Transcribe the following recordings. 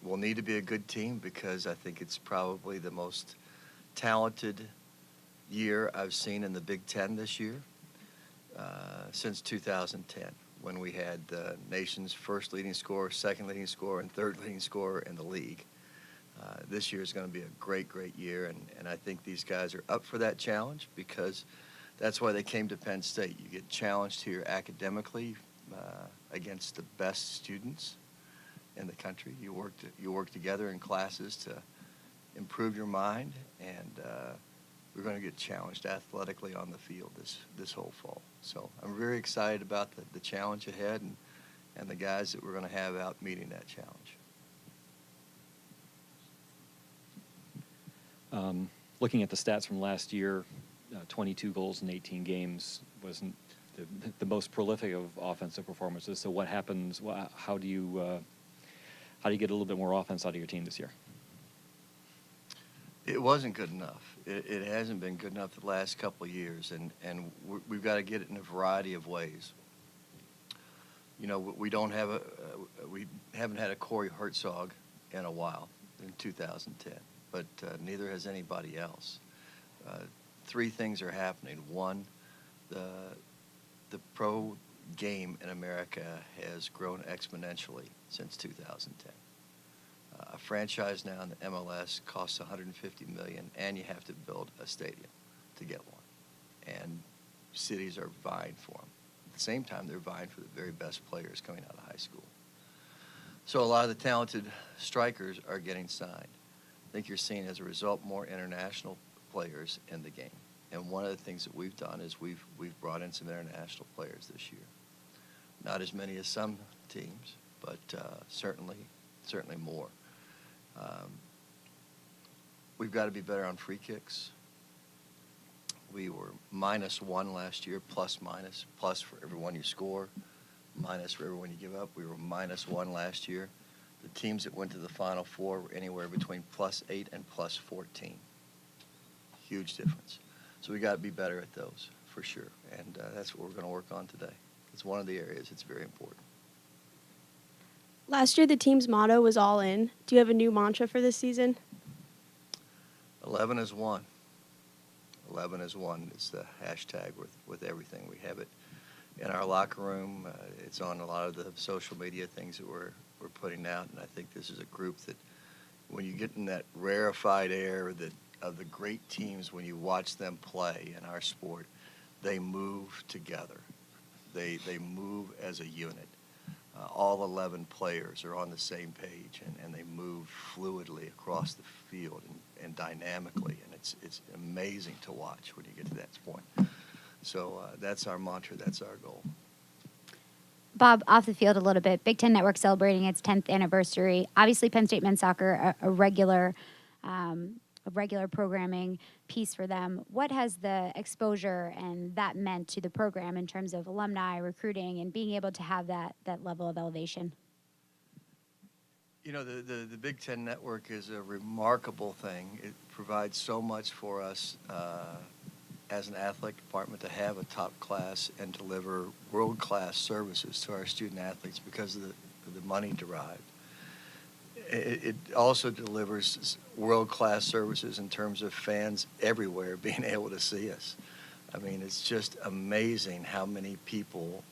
we'll need to be a good team because I think it's probably the most talented year I've seen in the Big Ten this year since 2010, when we had the nation's first leading scorer, second leading scorer, and third leading scorer in the league. This year is going to be a great, great year, and I think these guys are up for that challenge because that's why they came to Penn State. You get challenged here academically against the best students in the country. You work together in classes to improve your mind, and we're going to get challenged athletically on the field this whole fall. So I'm very excited about the challenge ahead and the guys that we're going to have out meeting that challenge. Looking at the stats from last year, 22 goals in 18 games wasn't the most prolific of offensive performances. So what happens? How do you get a little bit more offense out of your team this year? It wasn't good enough. It hasn't been good enough the last couple of years, and we've got to get it in a variety of ways. You know, we haven't had a Corey Hertzog in a while, in 2010, but neither has anybody else. Three things are happening. One, the pro game in America has grown exponentially since 2010. A franchise now in the MLS costs $150 million, and you have to build a stadium to get one. And cities are vying for them. At the same time, they're vying for the very best players coming out of high school. So a lot of the talented strikers are getting signed. I think you're seeing, as a result, more international players in the game. And one of the things that we've done is we've brought in some international players this year. Not as many as some teams, but certainly more. We've got to be better on free kicks. We were -1 last year, plus for every one you score, minus for every one you give up. We were -1 last year. The teams that went to the Final Four were anywhere between +8 and +14. Huge difference. So we got to be better at those, for sure. And that's what we're going to work on today. It's one of the areas it's very important. Last year, the team's motto was all in. Do you have a new mantra for this season? 11 is 1. 11 is 1 is the hashtag with everything. We have it in our locker room. It's on a lot of the social media things that we're putting out. And I think this is a group that, when you get in that rarefied air of the great teams, when you watch them play in our sport, they move together. They move as a unit. All 11 players are on the same page, and they move fluidly across the field and dynamically, and it's amazing to watch when you get to that point. So that's our mantra, that's our goal. Bob, off the field a little bit, Big Ten Network celebrating its 10th anniversary. Obviously, Penn State men's soccer, a regular programming piece for them. What has the exposure and that meant to the program in terms of alumni, recruiting, and being able to have that level of elevation? You know, the Big Ten Network is a remarkable thing. It provides so much for us as an athletic department to have a top class and deliver world-class services to our student athletes because of the money derived. It also delivers world-class services in terms of fans everywhere being able to see us. I mean, it's just amazing how many people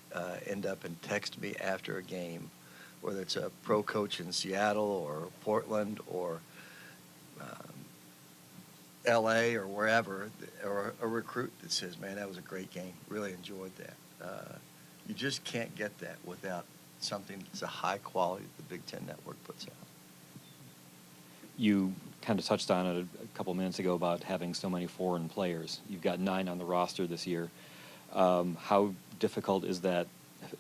end up and text me after a game, whether it's a pro coach in Seattle or Portland or LA or wherever, or a recruit that says, man, that was a great game, really enjoyed that. You just can't get that without something that's a high quality that the Big Ten Network puts out. You kind of touched on it a couple minutes ago about having so many foreign players. You've got 9 on the roster this year. How difficult is that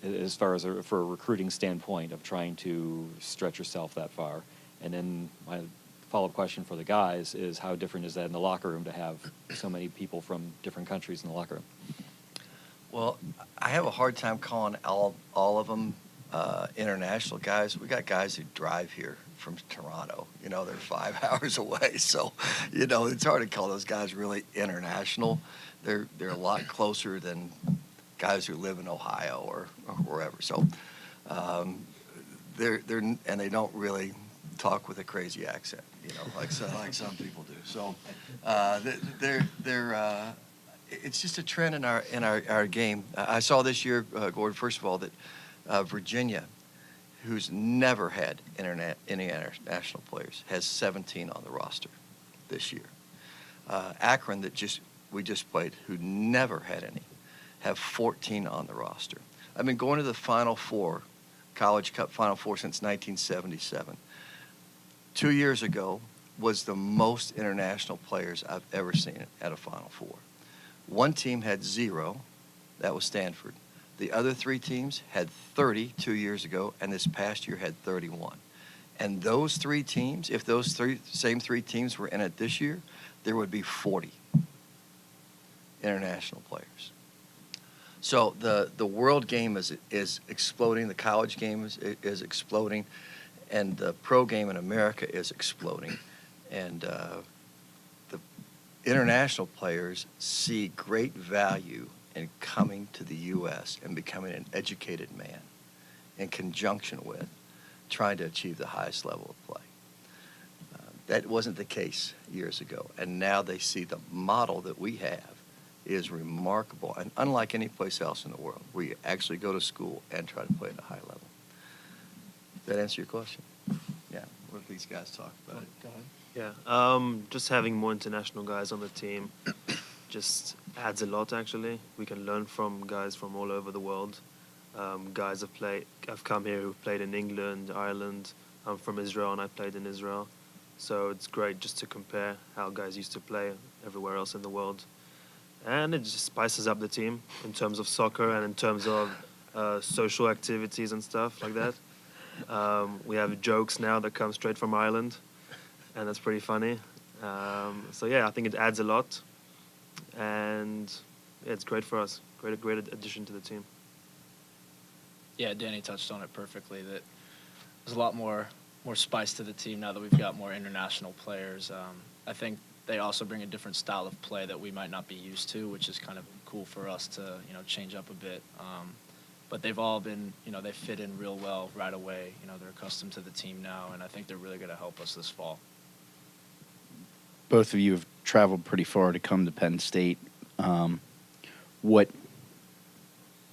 as far as for a recruiting standpoint of trying to stretch yourself that far? And then my follow-up question for the guys is, how different is that in the locker room to have so many people from different countries in the locker room? Well, I have a hard time calling all of them international guys. We got guys who drive here from Toronto. You know, they're 5 hours away. So, you know, it's hard to call those guys really international. They're a lot closer than guys who live in Ohio or wherever. So, and they don't really talk with a crazy accent, like some people do. So it's just a trend in our game. I saw this year, Gordon, first of all, that Virginia, who's never had any international players, has 17 on the roster this year. Akron, we just played, who never had any, have 14 on the roster. I've been going to the Final Four, College Cup Final Four, since 1977. 2 years ago was the most international players I've ever seen at a Final Four. One team had 0, that was Stanford. The other 3 teams had 30 2 years ago, and this past year had 31. And those 3 teams, if those same 3 teams were in it this year, there would be 40 international players. So the world game is exploding. The college game is exploding, and the pro game in America is exploding. And the international players see great value in coming to the U.S. and becoming an educated man in conjunction with trying to achieve the highest level of play. That wasn't the case years ago, and now they see the model that we have is remarkable and unlike any place else in the world, where you actually go to school and try to play at a high level. Does that answer your question? Yeah. What if these guys talk about it? Go ahead. Yeah, just having more international guys on the team just adds a lot, actually. We can learn from guys from all over the world. Guys have come here who've played in England, Ireland. I'm from Israel, and I played in Israel. So it's great just to compare how guys used to play everywhere else in the world. And it just spices up the team in terms of soccer and in terms of social activities and stuff like that. We have jokes now that come straight from Ireland, and that's pretty funny. So yeah, I think it adds a lot, and yeah, it's great for us. Great addition to the team. Yeah, Dani touched on it perfectly. That there's a lot more spice to the team now that we've got more international players. I think they also bring a different style of play that we might not be used to, which is kind of cool for us to change up a bit. But they've all been they fit in real well right away. They're accustomed to the team now, and I think they're really going to help us this fall. Both of you have traveled pretty far to come to Penn State. What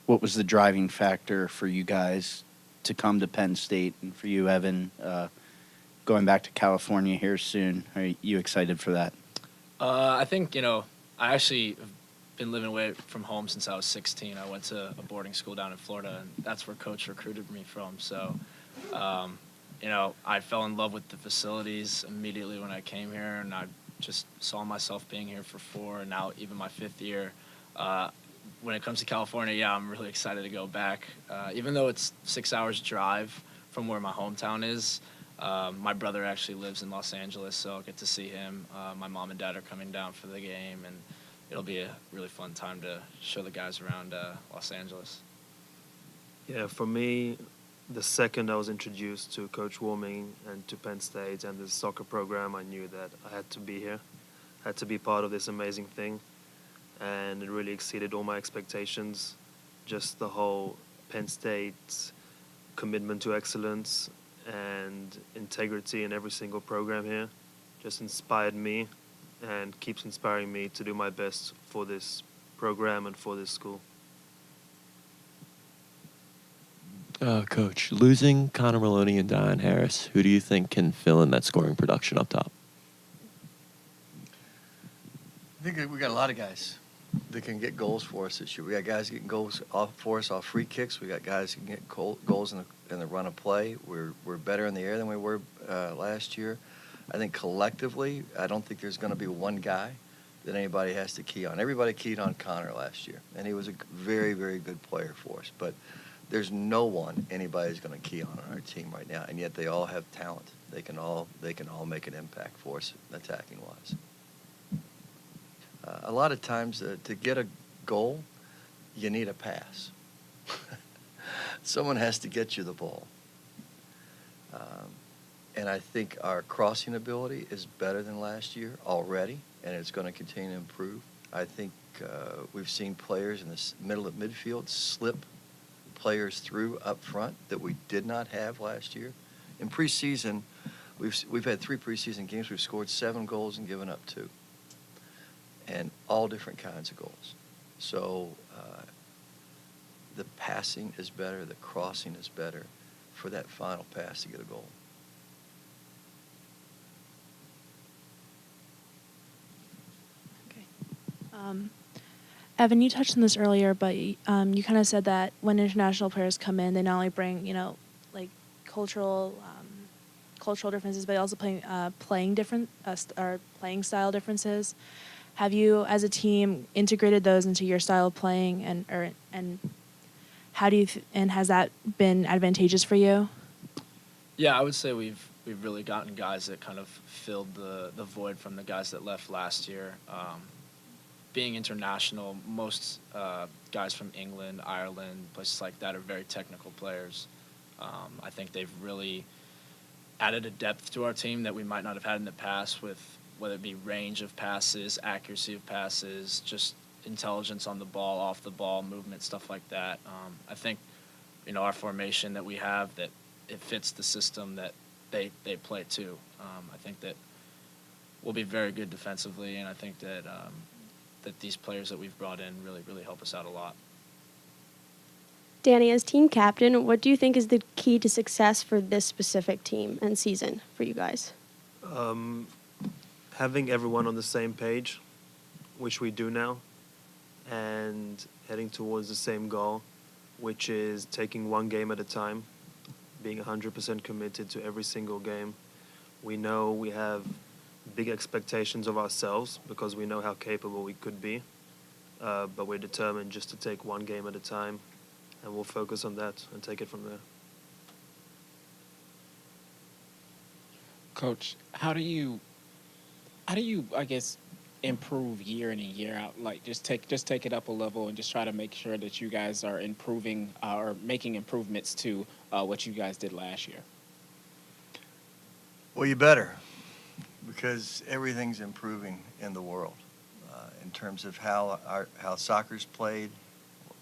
was the driving factor for you guys to come to Penn State, and for you, Evan, going back to California here soon? Are you excited for that? I think, I actually have been living away from home since I was 16. I went to a boarding school down in Florida, and that's where Coach recruited me from. So, I fell in love with the facilities immediately when I came here, and I just saw myself being here for 4, and now even my 5th year. When it comes to California, yeah, I'm really excited to go back. Even though it's 6 hours drive from where my hometown is, my brother actually lives in Los Angeles, so I'll get to see him. My mom and dad are coming down for the game, and it'll be a really fun time to show the guys around Los Angeles. Yeah, for me, the second I was introduced to Coach Warming and to Penn State and the soccer program, I knew that I had to be here, had to be part of this amazing thing. And it really exceeded all my expectations. Just the whole Penn State commitment to excellence and integrity in every single program here just inspired me and keeps inspiring me to do my best for this program and for this school. Coach, losing Connor Maloney and Dion Harris, who do you think can fill in that scoring production up top? I think we got a lot of guys that can get goals for us this year. We got guys getting goals for us off free kicks. We got guys who can get goals in the run of play. We're better in the air than we were last year. I think collectively, I don't think there's going to be one guy that anybody has to key on. Everybody keyed on Connor last year, and he was a very, very good player for us. But there's no one anybody's going to key on our team right now, and yet they all have talent. They can all make an impact for us attacking wise. A lot of times to get a goal, you need a pass. Someone has to get you the ball. And I think our crossing ability is better than last year already, and it's going to continue to improve. I think we've seen players in the middle of midfield slip players through up front that we did not have last year. In preseason, We've had 3 preseason games. We've scored 7 goals and given up 2, and all different kinds of goals. So the passing is better, the crossing is better for that final pass to get a goal. Evan, you touched on this earlier, but you kind of said that when international players come in, they not only bring, like cultural differences, but also playing style differences. Have you, as a team, integrated those into your style of playing, and how do you and has that been advantageous for you? Yeah, I would say we've really gotten guys that kind of filled the void from the guys that left last year. Being international, most guys from England, Ireland, places like that are very technical players. I think they've really added a depth to our team that we might not have had in the past, with whether it be range of passes, accuracy of passes, just intelligence on the ball, off the ball, movement, stuff like that. I think, our formation that we have, that it fits the system that they play too. I think that we'll be very good defensively, and I think that that these players that we've brought in really help us out a lot. Dani, as team captain, what do you think is the key to success for this specific team and season for you guys? Having everyone on the same page, which we do now, and heading towards the same goal, which is taking one game at a time, being 100% committed to every single game. We know we have big expectations of ourselves because we know how capable we could be, but we're determined just to take one game at a time, and we'll focus on that and take it from there. Coach, how do you I guess improve year in and year out? Like just take it up a level and just try to make sure that you guys are improving or making improvements to what you guys did last year. Well, you better, because everything's improving in the world in terms of how soccer's played,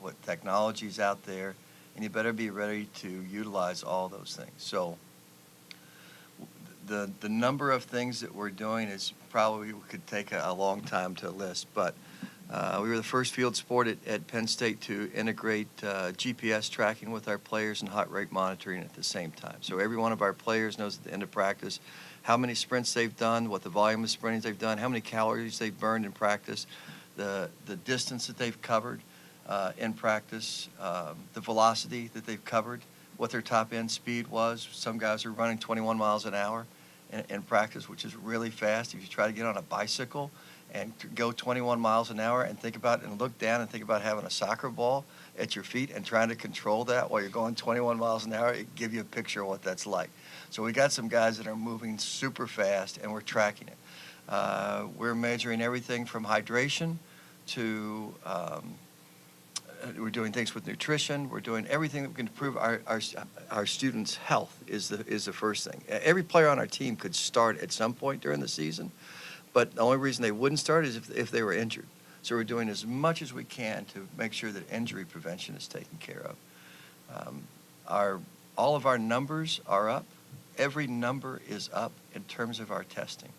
what technology's out there, and you better be ready to utilize all those things. So the number of things that we're doing is probably, we could take a long time to list, but we were the first field sport at Penn State to integrate GPS tracking with our players and heart rate monitoring at the same time. So every one of our players knows at the end of practice how many sprints they've done, what the volume of sprinting they've done, how many calories they've burned in practice, the distance that they've covered in practice, the velocity that they've covered, what their top end speed was. Some guys are running 21 miles an hour in practice, which is really fast. If you try to get on a bicycle and go 21 miles an hour and think about and look down and think about having a soccer ball at your feet and trying to control that while you're going 21 miles an hour, it gives you a picture of what that's like. So we got some guys that are moving super fast, and we're tracking it. We're measuring everything from hydration to we're doing things with nutrition. We're doing everything that we can improve our students' health is the first thing. Every player on our team could start at some point during the season, but the only reason they wouldn't start is if they were injured. So we're doing as much as we can to make sure that injury prevention is taken care of. All of our numbers are up. Every number is up in terms of our testing.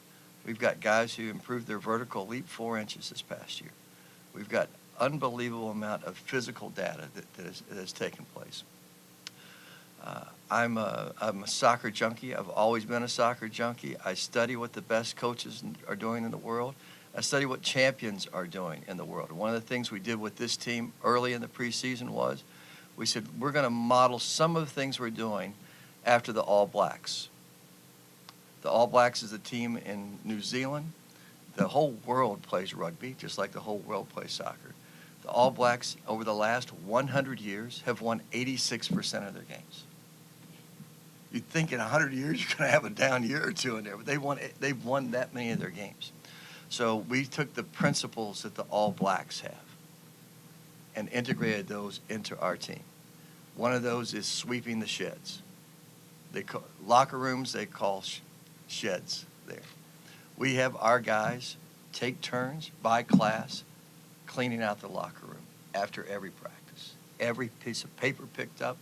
We've got guys who improved their vertical leap 4 inches this past year. We've got unbelievable amount of physical data that has taken place. I'm a soccer junkie. I've always been a soccer junkie. I study what the best coaches are doing in the world. I study what champions are doing in the world. One of the things we did with this team early in the preseason was we said we're going to model some of the things we're doing after the All Blacks. The All Blacks is a team in New Zealand. The whole world plays rugby, just like the whole world plays soccer. The All Blacks, over the last 100 years, have won 86% of their games. You'd think in 100 years you're going to have a down year or two in there, but they've won that many of their games. So we took the principles that the All Blacks have and integrated those into our team. One of those is sweeping the sheds. They call locker rooms, they call sheds there. We have our guys take turns by class cleaning out the locker room after every practice. Every piece of paper picked up,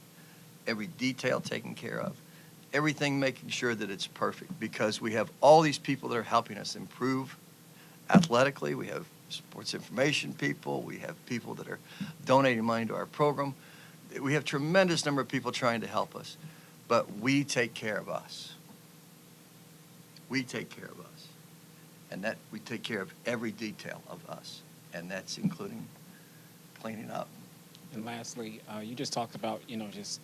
every detail taken care of, everything making sure that it's perfect, because we have all these people that are helping us improve athletically. We have sports information people. We have people that are donating money to our program. We have tremendous number of people trying to help us, but we take care of us. We take care of us. And that we take care of every detail of us, and that's including cleaning up. And lastly, you just talked about, just,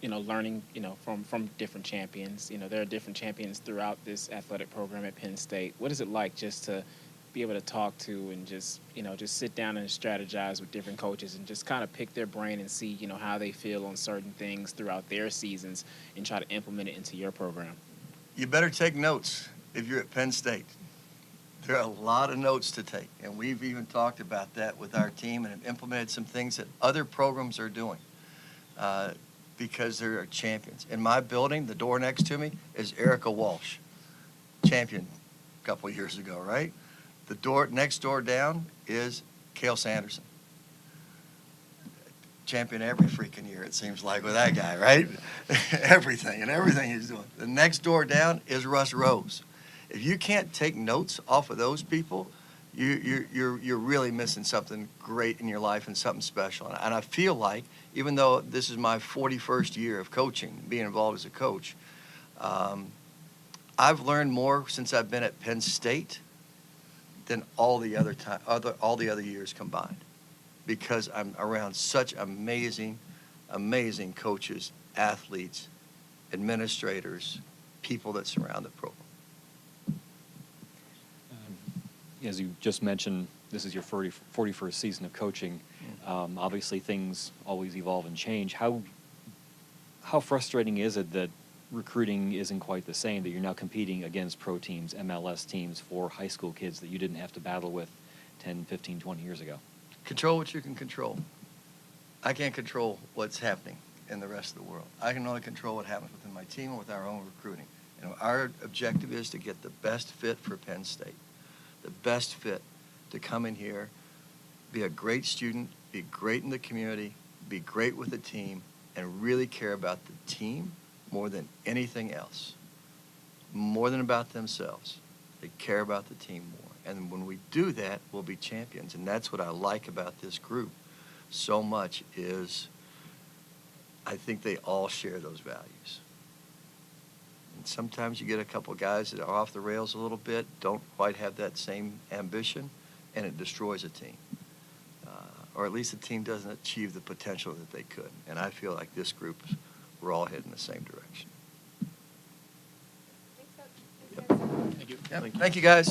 learning, from different champions. There are different champions throughout this athletic program at Penn State. What is it like just to be able to talk to and just sit down and strategize with different coaches and just kind of pick their brain and see, how they feel on certain things throughout their seasons and try to implement it into your program? You better take notes if you're at Penn State. There are a lot of notes to take, and we've even talked about that with our team and have implemented some things that other programs are doing because they're champions. In my building, the door next to me is Erica Walsh, champion a couple of years ago, right? The door next door down is Cale Sanderson, champion every freaking year, it seems like, with that guy, right? everything he's doing. The next door down is Russ Rose. If you can't take notes off of those people, you're really missing something great in your life and something special. And I feel like, even though this is my 41st year of coaching, being involved as a coach, I've learned more since I've been at Penn State than all the other years combined, because I'm around such amazing coaches, athletes, administrators, people that surround the program. As you just mentioned, this is your 41st season of coaching. Obviously, things always evolve and change. How frustrating is it that recruiting isn't quite the same, that you're now competing against pro teams, MLS teams for high school kids that you didn't have to battle with 10, 15, 20 years ago? Control what you can control. I can't control what's happening in the rest of the world. I can only control what happens within my team and with our own recruiting. Our objective is to get the best fit for Penn State. The best fit to come in here, be a great student, be great in the community, be great with the team, and really care about the team more than anything else, more than about themselves. They care about the team more. And when we do that, we'll be champions. And that's what I like about this group so much, is I think they all share those values. And sometimes you get a couple guys that are off the rails a little bit, don't quite have that same ambition, and it destroys a team. Or at least the team doesn't achieve the potential that they could. And I feel like this group, we're all heading the same direction. Thank you. Yep. Thank you, guys.